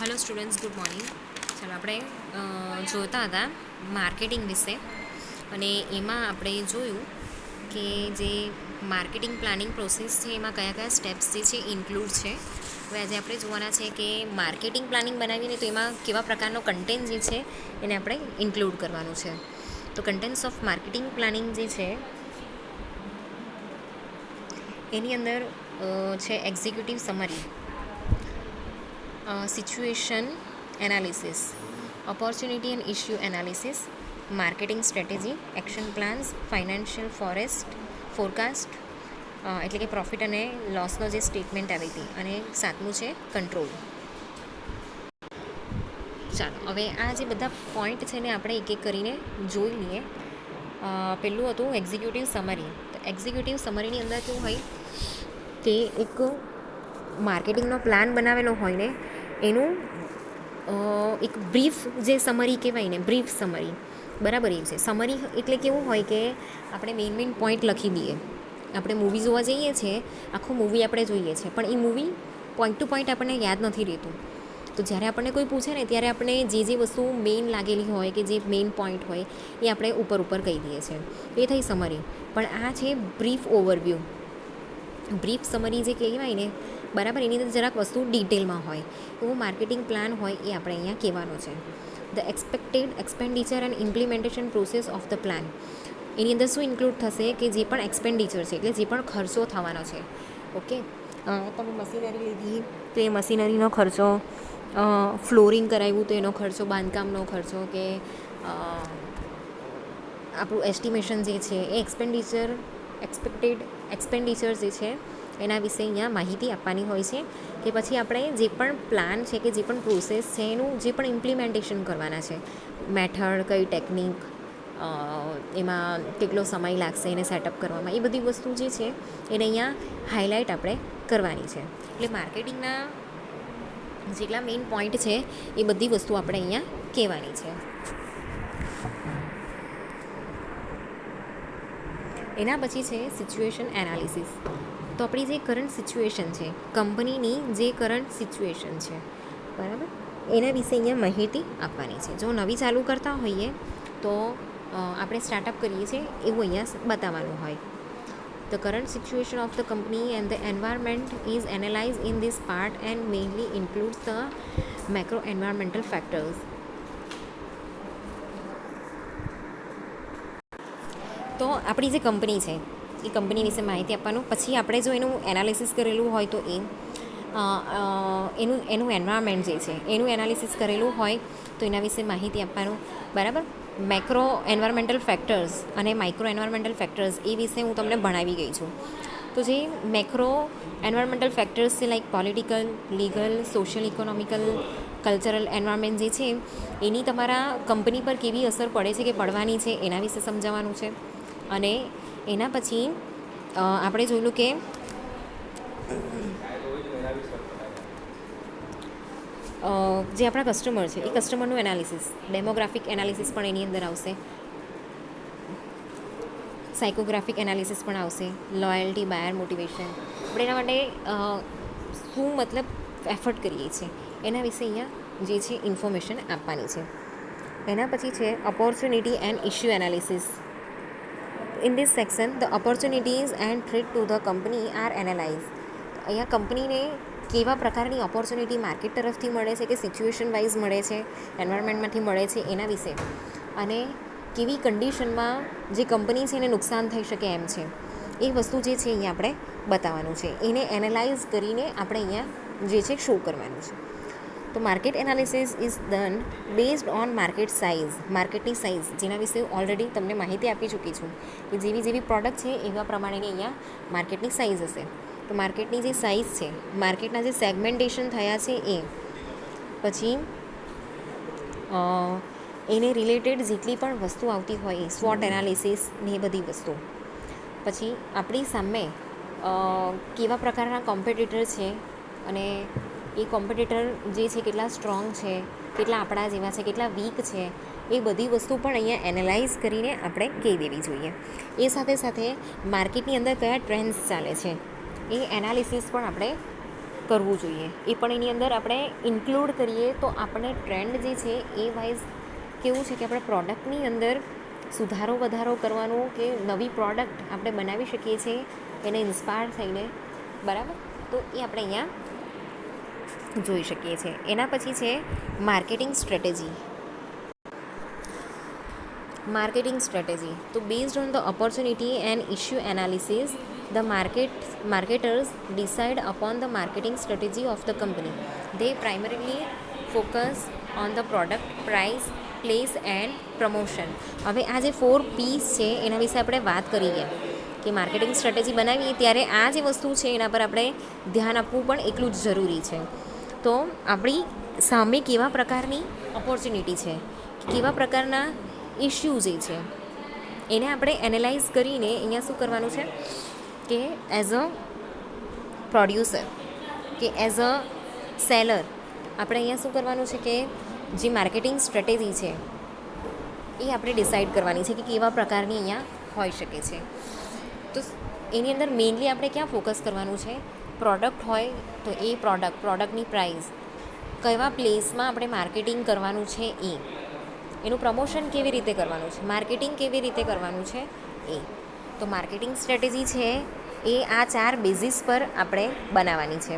Hello students, good morning. ચાલો આપણે જોતા હતા માર્કેટિંગ વિશે, અને એમાં આપણે જોયું કે જે માર્કેટિંગ પ્લાનિંગ પ્રોસેસ છે એમાં કયા કયા સ્ટેપ્સ જે છે ઇન્ક્લુડ છે. હવે આજે આપણે જોવાના છે કે માર્કેટિંગ પ્લાનિંગ બનાવીને તો એમાં કેવા પ્રકારનો કન્ટેન્ટ જે છે એને આપણે ઇન્ક્લુડ કરવાનું છે. તો કન્ટેન્ટ્સ ઓફ માર્કેટિંગ પ્લાનિંગ જે છે એની અંદર છે executive summary, situation analysis, opportunity and issue analysis, marketing strategy, action plans, financial forecast એટલે કે પ્રોફિટ અને લોસનો જે સ્ટેટમેન્ટ આવી હતી, અને સાતમું છે કંટ્રોલ. ચાલો હવે આ જે બધા પોઈન્ટ છે ને આપણે એક એક કરીને જોઈ લઈએ. પહેલું હતું એક્ઝિક્યુટિવ સમરી. તો એક્ઝિક્યુટિવ સમરીની અંદર કેવું હોય કે એક માર્કેટિંગનો પ્લાન બનાવેલો હોય ને એનું એક બ્રીફ જે સમરી કહેવાય ને, બ્રીફ સમરી, બરાબર એ છે. સમરી એટલે કેવું હોય કે આપણે મેઇન પોઈન્ટ લખી દઈએ. આપણે મૂવી જોવા જઈએ છીએ, આખું મૂવી આપણે જોઈએ છીએ, પણ એ મૂવી પોઈન્ટ ટુ પોઈન્ટ આપણને યાદ નથી રહેતું. તો જ્યારે આપણને કોઈ પૂછે ને ત્યારે આપણે જે વસ્તુ મેઇન લાગેલી હોય કે જે મેઇન પોઈન્ટ હોય એ આપણે ઉપર કહી દઈએ છીએ. એ થઈ સમરી. પણ આ છે બ્રીફ ઓવરવ્યૂ. બ્રીફ સમરી જે કહેવાય ને, બરાબર, એની અંદર જરાક વસ્તુ ડિટેલમાં હોય એવો માર્કેટિંગ પ્લાન હોય એ આપણે અહીંયા કહેવાનો છે. The expected expenditure and implementation process of the plan. એની અંદર શું ઇન્ક્લુડ થશે કે જે પણ એક્સપેન્ડિચર છે, એટલે જે પણ ખર્ચો થવાનો છે. ઓકે, તમે મશીનરી લીધી તો એ મશીનરીનો ખર્ચો, ફ્લોરિંગ કરાવ્યું તો એનો ખર્ચો, બાંધકામનો ખર્ચો, કે આપણું એસ્ટિમેશન જે છે એ એક્સપેક્ટેડ એક્સપેન્ડિચર જે છે એના વિશે અહીંયા માહિતી આપવાની હોય છે. કે પછી આપણે જે પણ પ્લાન છે કે જે પણ પ્રોસેસ છે એનું જે પણ ઇમ્પ્લિમેન્ટેશન કરવાના છે, મેથડ, કઈ ટેકનિક, એમાં કેટલો સમય લાગશે એને સેટઅપ કરવામાં, એ બધી વસ્તુ જે છે એને અહીંયા હાઇલાઇટ આપણે કરવાની છે. એટલે માર્કેટિંગના જેટલા મેઇન પોઈન્ટ છે એ બધી વસ્તુ આપણે અહીંયા કહેવાની છે. એના પછી છે સિચ્યુએશન એનાલિસિસ. તો આપણી જે કરંટ સિચ્યુએશન છે, કંપનીની જે કરંટ સિચ્યુએશન છે, બરાબર, એના વિશે અહીંયા માહિતી આપવાની છે. જો નવી ચાલુ કરતા હોઈએ તો આપણે સ્ટાર્ટઅપ કરીએ છીએ એવું અહીંયા બતાવવાનું હોય. The current situation of the company and the environment is analyzed in this part and mainly includes the macro environmental factors. તો આપણી જે કંપની છે એ કંપની વિશે માહિતી આપવાનું. પછી આપણે જો એનું એનાલિસિસ કરેલું હોય તો એનું એન્વાયરમેન્ટ જે છે એનું એનાલિસિસ કરેલું હોય તો એના વિશે માહિતી આપવાનું, બરાબર. મેક્રો એન્વાયરમેન્ટલ ફેક્ટર્સ અને માઇક્રો એન્વાયરમેન્ટલ ફેક્ટર્સ એ વિશે હું તમને ભણાવી ગઈ છું. તો જે મેક્રો એન્વાયરમેન્ટલ ફેક્ટર્સ છે, like political, legal, social, economical, cultural environment જે છે એની તમારા કંપની પર કેવી અસર પડે છે કે પડવાની છે એના વિશે સમજાવવાનું છે. અને એના પછી આપણે જોયેલું કે જે આપણા કસ્ટમર છે એ કસ્ટમરનું એનાલિસિસ, ડેમોગ્રાફિક એનાલિસિસ પણ એની અંદર આવશે, સાયકોગ્રાફિક એનાલિસિસ પણ આવશે, લોયલ્ટી, બાયર મોટિવેશન. આપણે એના માટે શું મતલબ એફર્ટ કરીએ છીએ એના વિશે અહીંયા જે છે ઇન્ફોર્મેશન આપવાની છે. એના પછી છે opportunity and issue analysis. In this section, the opportunities and threat to the company are analyzed. અહીંયા કંપનીને કેવા પ્રકારની ઓપોર્ચ્યુનિટી માર્કેટ તરફથી મળે છે, કે સિચ્યુએશન વાઇઝ મળે છે, એન્વાયરમેન્ટમાંથી મળે છે એના વિશે, અને કેવી કન્ડિશનમાં જે કંપની છે એને નુકસાન થઈ શકે એમ છે, એ વસ્તુ જે છે અહીંયા આપણે બતાવવાનું છે. એને એનાલાઇઝ કરીને આપણે અહીંયા જે છે શો કરવાનું છે. તો market analysis is done based on market size. માર્કેટની સાઇઝ જેના વિશે ઓલરેડી તમને માહિતી આપી ચૂકી છું કે જેવી પ્રોડક્ટ છે એવા પ્રમાણેની અહીંયા માર્કેટની સાઇઝ હશે. તો માર્કેટની જે સાઇઝ છે, માર્કેટના જે સેગમેન્ટેશન થયા છે એ, પછી એને રિલેટેડ જેટલી પણ વસ્તુ આવતી હોય, સ્વોટ એનાલિસિસ ને એ બધી વસ્તુ. પછી આપણી સામે કેવા પ્રકારના કોમ્પિટિટર છે અને એ કોમ્પિટિટર જે છે કેટલા સ્ટ્રોંગ છે, કેટલા આપણા જેવા છે, કેટલા વીક છે, એ બધી વસ્તુ પણ અહીંયા એનાલાઇઝ કરીને આપણે કહી દેવી જોઈએ. એ સાથે સાથે માર્કેટની અંદર કયા ટ્રેન્ડ્સ ચાલે છે એ એનાલિસિસ પણ આપણે કરવું જોઈએ, એ પણ એની અંદર આપણે ઇન્ક્લુડ કરીએ તો આપણે ટ્રેન્ડ જે છે એ વાઇઝ કેવું છે કે આપણે પ્રોડક્ટની અંદર સુધારો વધારો કરવાનું કે નવી પ્રોડક્ટ આપણે બનાવી શકીએ છીએ એને ઇન્સ્પાયર થઈને, બરાબર. તો એ આપણે અહીંયા જોઈ શકીએ છીએ. એના પછી છે marketing strategy. Marketing strategy. So based on the opportunity and issue analysis, the marketers decide upon the marketing strategy of the company. They primarily focus on the product, price, place and promotion. હવે આ જે 4 P's છે એના વિશે આપણે વાત કરીએ કે માર્કેટિંગ સ્ટ્રેટેજી બનાવીએ ત્યારે આ જે વસ્તુ છે એના પર આપણે ધ્યાન આપવું પણ એટલું જ જરૂરી છે. તો આપણી સામે કેવા પ્રકારની ઓપોર્ચ્યુનિટી છે, કેવા પ્રકારના ઇશ્યુ જે છે એને આપણે એનાલાઇઝ કરીને અહીંયા શું કરવાનું છે કે એઝ અ પ્રોડ્યુસર કે એઝ અ સેલર આપણે અહીંયા શું કરવાનું છે કે જે માર્કેટિંગ સ્ટ્રેટેજી છે એ આપણે ડિસાઇડ કરવાની છે કે કેવા પ્રકારની અહીંયા હોઈ શકે છે. તો એની અંદર મેઇનલી આપણે ક્યાં ફોકસ કરવાનું છે, પ્રોડક્ટ હોય તો એ પ્રોડક્ટની પ્રાઇસ, કયા પ્લેસમાં આપણે માર્કેટિંગ કરવાનું છે એ, એનું પ્રમોશન કેવી રીતે કરવાનું છે, માર્કેટિંગ કેવી રીતે કરવાનું છે એ. તો માર્કેટિંગ સ્ટ્રેટેજી છે એ આ 4 બેઝિસ પર આપણે બનાવવાની છે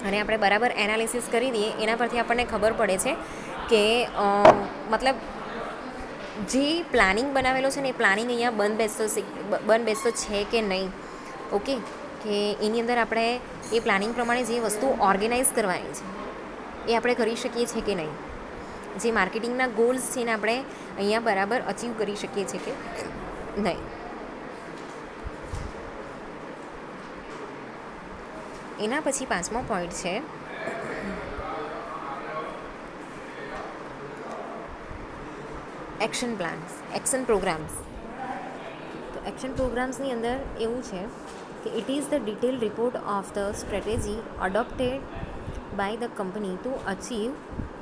અને આપણે બરાબર એનાલિસિસ કરી દઈએ એના પરથી આપણને ખબર પડે છે કે મતલબ જે પ્લાનિંગ બનાવેલો છે ને એ પ્લાનિંગ અહીંયા બંધ બેસતો છે કે નહીં. ઓકે, કે એની અંદર આપણે એ પ્લાનિંગ પ્રમાણે જે વસ્તુ ઓર્ગેનાઇઝ કરવાની છે એ આપણે કરી શકીએ છીએ કે નહીં, જે માર્કેટિંગના ગોલ્સ છે ને આપણે અહીંયા બરાબર અચીવ કરી શકીએ છીએ કે નહીં. એના પછી 5મો પોઈન્ટ છે એક્શન પ્લાન્સ, એક્શન પ્રોગ્રામ્સ. તો એક્શન પ્રોગ્રામ્સની અંદર એવું છે કે it is the detail report of the strategy અડોપ્ટેડ by the company to achieve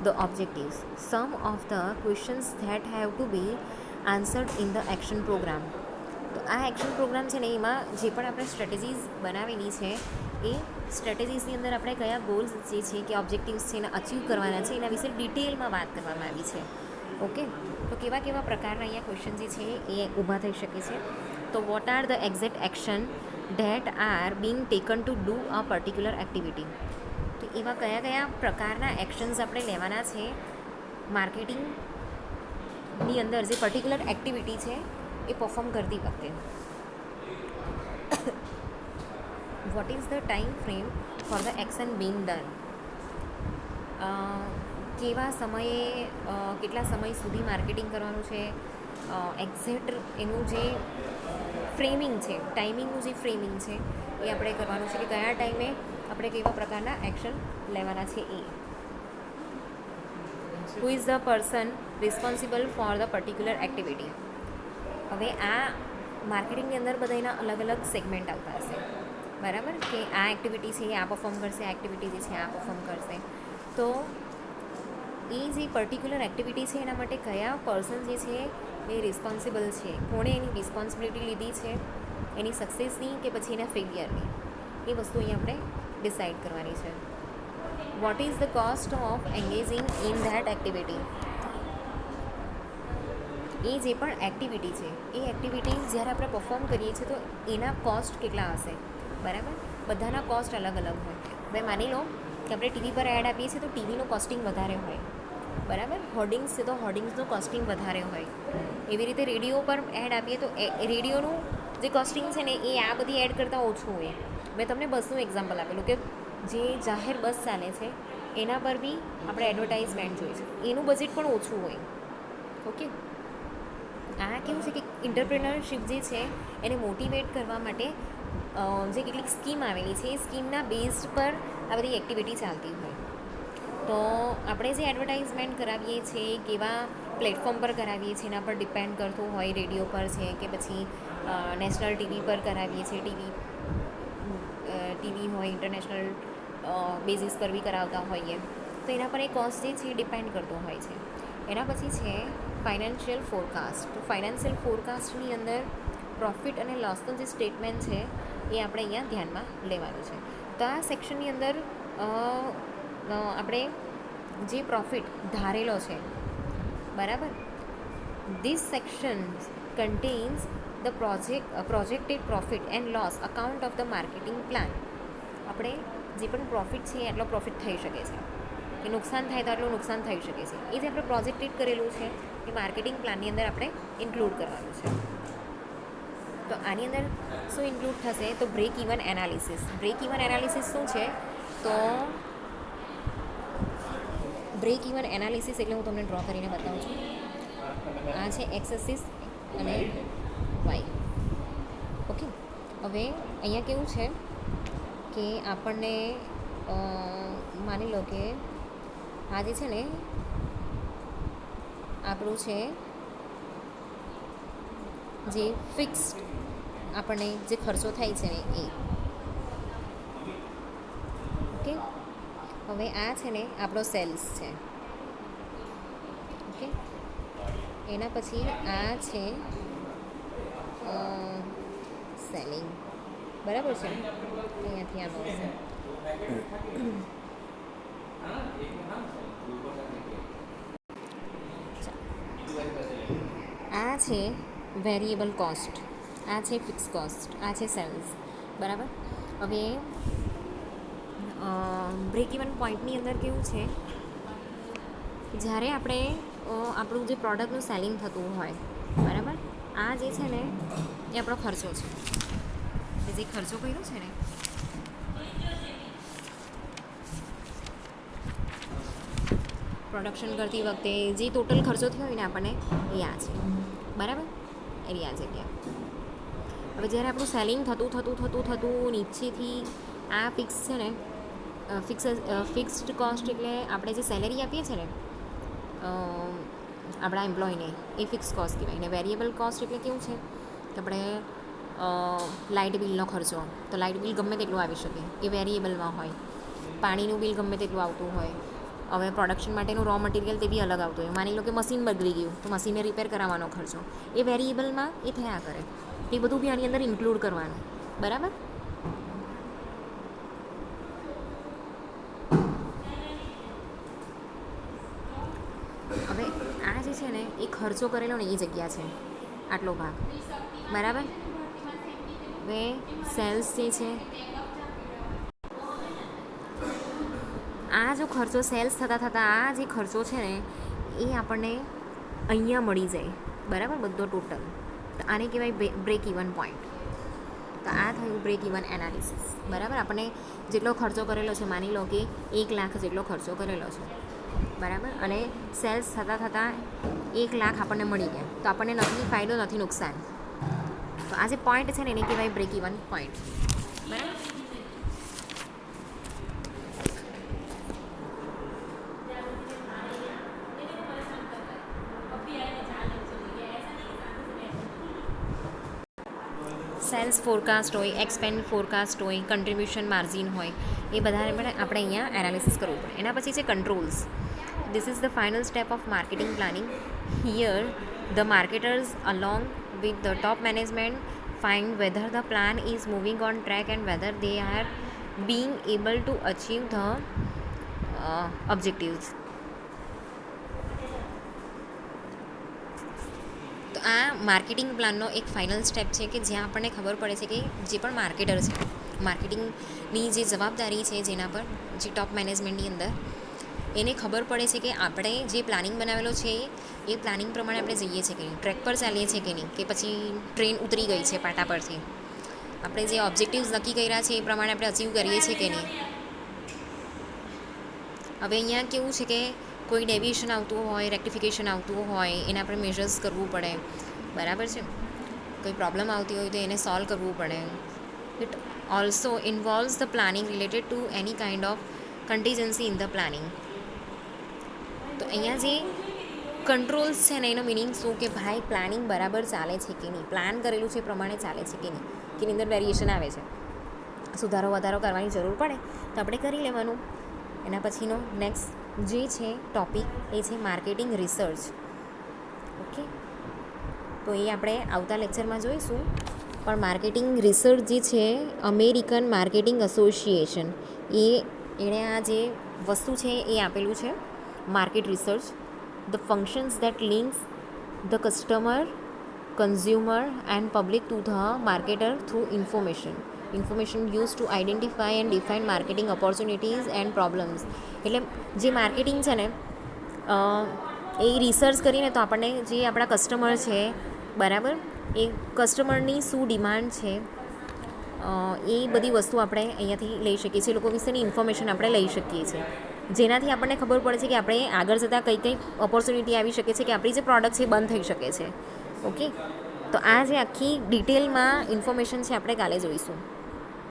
the objectives. Some of the questions that have to be answered in the action program. તો આ action programme છે ને એમાં જે પણ આપણે સ્ટ્રેટેજીસ બનાવેલી છે એ સ્ટ્રેટેજીસની અંદર આપણે કયા ગોલ્સ જે છે કે ઓબ્જેક્ટિવ્સ છે એને અચીવ કરવાના છે એના વિશે ડિટેલમાં વાત કરવામાં આવી છે. ઓકે, તો કેવા કેવા પ્રકારના અહીંયા ક્વેશ્ચન જે છે એ ઊભા થઈ શકે છે. તો what are the exact action that are Bing taken two do a particular activity. તો એવા કયા કયા પ્રકારના એક્શન્સ આપણે લેવાના છે માર્કેટિંગની અંદર જે પર્ટિક્યુલર એક્ટિવિટી છે એ પરફોર્મ કરતી વખતે. Vote is the time frame for the action Bing done. કેવા સમયે કેટલા સમય સુધી માર્કેટિંગ કરવાનું છે, એક્ઝેક્ટ એનું જે ફ્રેમિંગ છે, ટાઈમિંગનું જે ફ્રેમિંગ છે એ આપણે કરવાનું છે કે કયા ટાઈમે આપણે કેવા પ્રકારના એક્શન લેવાના છે એ. Who is the person responsible for the particular activity. હવે આ માર્કેટિંગની અંદર બધાના અલગ અલગ સેગમેન્ટ આવતા હશે, બરાબર, કે આ એક્ટિવિટી છે એ આ પરફોર્મ કરશે, આ એક્ટિવિટી જે છે આ પરફોર્મ કરશે. તો એ જે પર્ટિક્યુલર એક્ટિવિટી છે એના માટે કયા પર્સન જે છે એ રિસ્પોન્સિબલ છે, કોણે એની રિસ્પોન્સિબિલિટી લીધી છે, એની સક્સેસની કે પછી એના ફેલિયરની, એ વસ્તુ અહીં આપણે ડિસાઇડ કરવાની છે. What is the cost of engaging in that activity. એ જે પણ એક્ટિવિટી છે એ એક્ટિવિટી જ્યારે આપણે પરફોર્મ કરીએ છીએ તો એના કોસ્ટ કેટલા હશે, બરાબર. બધાના કોસ્ટ અલગ અલગ હોય. હવે માની લો કે આપણે ટીવી પર એડ આપીએ છીએ તો ટીવીનું કોસ્ટિંગ વધારે હોય, બરાબર. હોર્ડિંગ્સ છે તો હોર્ડિંગ્સનું કોસ્ટિંગ વધારે હોય. એવી રીતે રેડિયો પર એડ આપીએ તો રેડિયોનું જે કોસ્ટિંગ છે ને એ આ બધી એડ કરતાં ઓછું હોય. મેં તમને બસનું એક્ઝામ્પલ આપેલું કે જે જાહેર બસ ચાલે છે એના પર બી આપણે એડવર્ટાઇઝમેન્ટ જોઈએ છે, એનું બજેટ પણ ઓછું હોય. ઓકે, આ કેવું છે કે ઇન્ટરપ્રિનરશિપ જે છે એને મોટિવેટ કરવા માટે જે કેટલીક સ્કીમ આવેલી છે એ સ્કીમના બેઝ પર આ બધી એક્ટિવિટી ચાલતી હોય. તો આપણે જે એડવર્ટાઇઝમેન્ટ કરાવીએ છીએ કેવા પ્લેટફોર્મ પર કરાવીએ છીએ એના પર ડિપેન્ડ કરતું હોય. રેડિયો પર છે કે પછી નેશનલ ટીવી પર કરાવીએ છીએ, ટીવી હોય ઇન્ટરનેશનલ બેઝિસ પર બી કરાવતા હોઈએ તો એના પર એ કોસ્ટ જે છે એ ડિપેન્ડ કરતો હોય છે. એના પછી છે ફાઇનાન્શિયલ ફોરકાસ્ટ. તો ફાઇનાન્શિયલ ફોરકાસ્ટની અંદર પ્રોફિટ અને લોસનું જે સ્ટેટમેન્ટ છે એ આપણે અહીંયા ધ્યાનમાં લેવાનું છે. તો આ સેક્શનની અંદર આપણે જે પ્રોફિટ ધારેલો છે, બરાબર, this section contains the projected profit and loss account of the marketing plan. આપણે જે પણ પ્રોફિટ છે એટલો પ્રોફિટ થઈ શકે છે, કે નુકસાન થાય તો આટલું નુકસાન થઈ શકે છે, એ જે આપણે પ્રોજેક્ટેડ કરેલું છે એ માર્કેટિંગ પ્લાનની અંદર આપણે ઇન્ક્લુડ કરવાનું છે. તો આની અંદર શું ઇન્ક્લુડ થશે? તો break even analysis. Break even analysis શું છે? તો બ્રેક ઇવન એનાલિસિસ એટલે હું તમને ડ્રો કરીને બતાવું છું. આ છે એક્સ એક્સિસ અને વાય. ઓકે, હવે અહીંયા કેવું છે કે આપણને માની લો કે આ જે છે ને આપણું છે જે ફિક્સ્ડ આપણને જે ખર્ચો થાય છે ને એ. ઓકે, હવે આ છે ને આપણો સેલ્સ છે. ઓકે, એના પછી આ છે સેલિંગ, બરાબર છે. અહીંયાથી આનો હશે. આ છે વેરિયેબલ કોસ્ટ, આ છે ફિક્સ કોસ્ટ, આ છે સેલ્સ, બરાબર. હવે બ્રેક ઇવન પોઈન્ટની અંદર કેવું છે, જ્યારે આપણે આપણું જે પ્રોડક્ટનું સેલિંગ થતું હોય, બરાબર, આ જે છે ને એ આપણો ખર્ચો છે. જે ખર્ચો કર્યો છે ને પ્રોડક્શન કરતી વખતે જે ટોટલ ખર્ચો થયો હોય ને આપણને એ આ છે, બરાબર, એની આ જગ્યા. હવે જ્યારે આપણું સેલિંગ થતું નીચેથી આ ફિક્સ છે ને ફિક્સ્ડ કોસ્ટ એટલે આપણે જે સેલેરી આપીએ છીએ ને આપણા એમ્પ્લોયને એ ફિક્સ કોસ્ટ કહેવાય. ને વેરિયેબલ કોસ્ટ એટલે કેવું છે કે આપણે લાઇટ બિલનો ખર્ચો, તો લાઇટ બિલ ગમે તેટલું આવી શકે, એ વેરિયેબલમાં હોય. પાણીનું બિલ ગમે તેટલું આવતું હોય. હવે પ્રોડક્શન માટેનું રો મટીરિયલ તે બી અલગ આવતું હોય. માની લો કે મશીન બગડી ગયું તો મશીનને રિપેર કરાવવાનો ખર્ચો એ વેરિયેબલમાં એ થયા કરે. એ બધું બી આની અંદર ઇન્ક્લુડ કરવાનું, બરાબર. હવે આ જે છે ને એ ખર્ચો કરેલો ને એ જગ્યા છે, આટલો ભાગ, બરાબર. હવે સેલ્સ જે છે, આ જો ખર્ચો સેલ્સ થતાં આ જે ખર્ચો છે ને એ આપણને અહીંયા મળી જાય, બરાબર, બધો ટોટલ. તો આને કહેવાય બ્રેક ઇવન પોઈન્ટ. તો આ થયું બ્રેક ઇવન એનાલિસિસ, બરાબર. આપણને જેટલો ખર્ચો કરેલો છે, માની લો કે 1 લાખ જેટલો ખર્ચો કરેલો છે, બરાબર, અને સેલ્સ થતાં 1 લાખ આપણને મળી ગયા, તો આપણને નથી ફાયદો નથી નુકસાન. તો આ જે પોઈન્ટ છે ને એને કહેવાય બ્રેક ઇવન પોઈન્ટ, બરાબર. સેલ્સ ફોરકાસ્ટ હોય, એક્સપેન્ડ ફોરકાસ્ટ હોય, કન્ટ્રીબ્યુશન માર્જિન હોય, એ બધાને પણ આપણે અહીંયા એનાલિસિસ કરવું પડે. એના પછી છે controls. This is the final step of marketing planning. Here the marketers along with the top management find whether the plan is moving on track and whether they are being able to achieve the objectives. તો આ marketing પ્લાનનો એક final step છે કે જ્યાં આપણને ખબર પડે છે કે જે પણ માર્કેટર છે, માર્કેટિંગની જે જવાબદારી છે જેના પર, જે ટોપ મેનેજમેન્ટની અંદર, એને ખબર પડે છે કે આપણે જે પ્લાનિંગ બનાવેલો છે એ પ્લાનિંગ પ્રમાણે આપણે જઈએ છીએ કે નહીં, ટ્રેક પર ચાલીએ છીએ કે નહીં, કે પછી ટ્રેન ઉતરી ગઈ છે પાટા પરથી, આપણે જે ઓબ્જેક્ટિવ્સ નક્કી કર્યા છે એ પ્રમાણે આપણે અચીવ કરીએ છીએ કે નહીં. હવે અહીંયા કેવું છે કે કોઈ ડેવિએશન આવતું હોય, રેક્ટિફિકેશન આવતું હોય, એને આપણે મેઝર્સ કરવું પડે, બરાબર છે. કોઈ પ્રોબ્લેમ આવતી હોય તો એને સોલ્વ કરવું પડે. It also ઇન્વોલ્વ્સ the planning related to any kind of contingency in the planning. તો અહીંયા જે કંટ્રોલ્સ છે ને એનો મિનિંગ શું કે ભાઈ પ્લાનિંગ બરાબર ચાલે છે કે નહીં, પ્લાન કરેલું છે એ પ્રમાણે ચાલે છે કે નહીં, કે એની અંદર વેરિએશન આવે છે, સુધારો વધારો કરવાની જરૂર પડે તો આપણે કરી લેવાનું. એના પછીનો નેક્સ્ટ જે છે ટોપિક એ છે માર્કેટિંગ રિસર્ચ. ઓકે, તો એ આપણે આવતા લેક્ચરમાં જોઈશું. પણ માર્કેટિંગ રિસર્ચ જે છે અમેરિકન માર્કેટિંગ એસોસિએશન એણે આ જે વસ્તુ છે એ આપેલું છે market research. The functions that links the customer consumer and public to the marketer through information used to identify and define marketing opportunities and problems. એટલે જે માર્કેટિંગ છે ને એ રિસર્ચ કરીને તો આપણને જે આપણા કસ્ટમર છે બરાબર એ કસ્ટમરની શું ડિમાન્ડ છે એ બધી વસ્તુ આપણે અહીંયાથી લઈ શકીએ છીએ, લોકો વિશેની ઇન્ફોર્મેશન આપણે લઈ શકીએ છીએ, જેનાથી આપણને ખબર પડે છે કે આપણે આગળ જતાં કઈ કઈ ઓપોર્ચ્યુનિટી આવી શકે છે કે આપણી જે પ્રોડક્ટ છે એ બંધ થઈ શકે છે. ઓકે, તો આ જે આખી ડિટેલમાં ઇન્ફોર્મેશન છે આપણે કાલે જોઈશું.